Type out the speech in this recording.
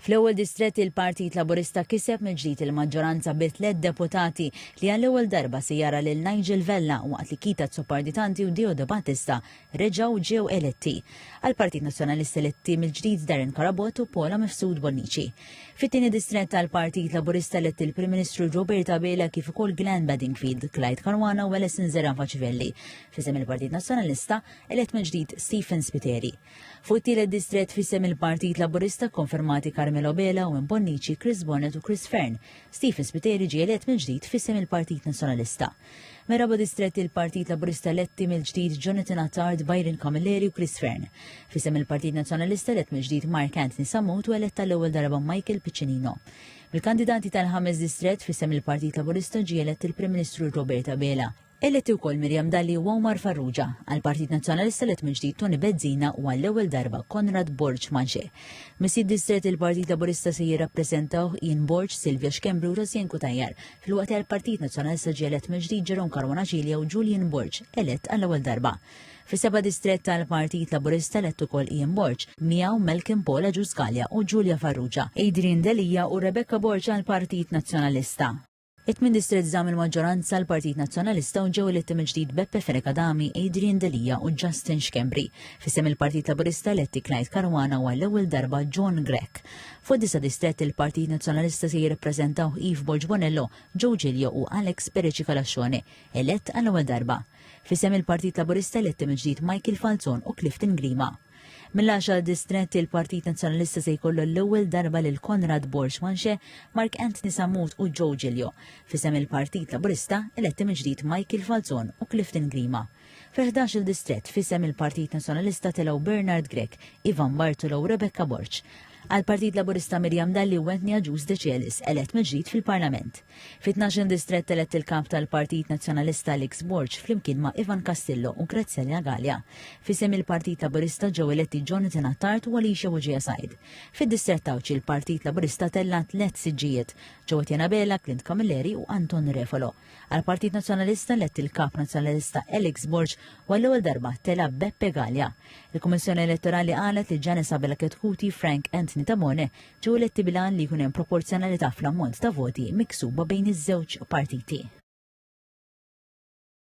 Fl-ewwel distrett il-Partit Laburista kiseb mill-ġdid il-maġġoranza bi 3 deputati li għall-ewwel darba se jara lil Nigel Vella waqt li Kita Tsoparditanti u Dio De Battista reġgħu ġew eletti. Għall-Partit Nazzjonalista eletti mill-ġdid Darren Karabot u Paula Mifsud Bonnici. Fit-tieni distrett tal-Partit Laburista eletti il-Prim Ministru Roberta Bela kif ukoll Glenn Bedingfield, Clyde Caruana u Alison Zerran Faċivelli. Fisem il-Partit Nazzjonalista elett mill-ġdid Stephen Spiteri. Fuq it-tielet distrett fisem il-Partit Laburista konfermati Carmelo Bela u Bonnici, Chris Bonnet u Chris Fern. Stephen Spiteri ġie elett mill-ġdid fisem il-Partit Nazzjonalista. Meraba distrett il-Partit Laburista eletti mill-ġdid Jonathan Attard, Byron Camilleri u Chris Fern. Fisem il-Partit Nazzjonalista elett mill-ġdid Mark Anthony Samut u elett tal-ewwel darba Michael Piccinino. Bil-kandidati tal-ħames distrett fisem il-Partit Laburista ġie elett il-Prim Ministru Roberta Bela. Eletti wkoll Miriam Dalli u Omar Farrugia. Għal-Partit Nazzjonalista elett mill-ġdid Tony Bezzina u għall-ewwel darba Konrad Borġ Manxe. Mis-sitt distrett il-Partit Laburista se jirrappreżentaw Ian Borġ, Silvia Xkembru u Rosien Kutajjar. Fil-waqt għall-Partit Nazzjonalista ġie elett mill-ġdid Ġerom Caruana Ġilja u Julian Borġ, elett għall-ewwel darba. Fis-seba' distrett tal-Partit Laburista elett ukoll Ian Borġ, miegħu Malcolm Paula Ġuskalja u Julia Farrugia, Adrian Delija u Rebecca Borġ għall-Partit Nazzjonalista. It-tmin distrett żamm il-maġġoranza l-Partit Nazzjonalista u ġew eletti mill-ġdid Beppe Ferekadami, Adrian Delija u Justin Xkembri. Fisem il-Partit Laburista eletti Clyde Caruana u għall-ewwel darba John Grech. Fuq disa distrett il-Partit Nazzjonalista se jirrappreżentaw Yves Borġ Bonello, Joe Giglio u Alex Perici Calaxxone, elett għall-ewwel darba. Fisem il-Partit Laburista eletti mill-ġdid Michael Falzon u Clifton Grima. Mill-10 distrett il-Partit Nazzjonalista se jkollu l-ewwel darba lil Konrad Borġ Manxe, Mark Anthony Samut u Joe Giglio. Fisem il-Partit Laburista eletti mill-ġdid Michael Falzon u Clifton Grima. Fl-11 distrett fisem il-Partit Nazzjonalista telgħu Bernard Grech, Ivan Bartolo u Rebecca Borġ. Għal-Partit Laburista Miriam Dalli u Anthony Aġus De Celis elett mill-ġdid fil-Parlament. Fit-12 distrett elett il-kap tal-Partit Nazzjonalista Alex Borġ flimkien ma' Ivan Castillo u Grazzella Gallia. Fisem il-Partit Laburista ġew eletti Jonathan Attard u Alicia Wojia Said. Fid-distrett Tawċi il-Partit Laburista tella 3 siġġijiet, ġew Etienne Bela, Clint Camilleri u Anton Refolo. Għal-Partit Nazzjonalista elett il-kap Nazzjonalista Alex Borġ u għall-ewwel darba tela Beppe Gallia. Il-Kummissjoni Elettorali qalet li Janice Abela Ketkuti, Frank Anthony Tamone ġew eletti bilan li jkun hemm proporzjonalità fl-ammont ta' voti miksuba bejn iż-żewġ partiti.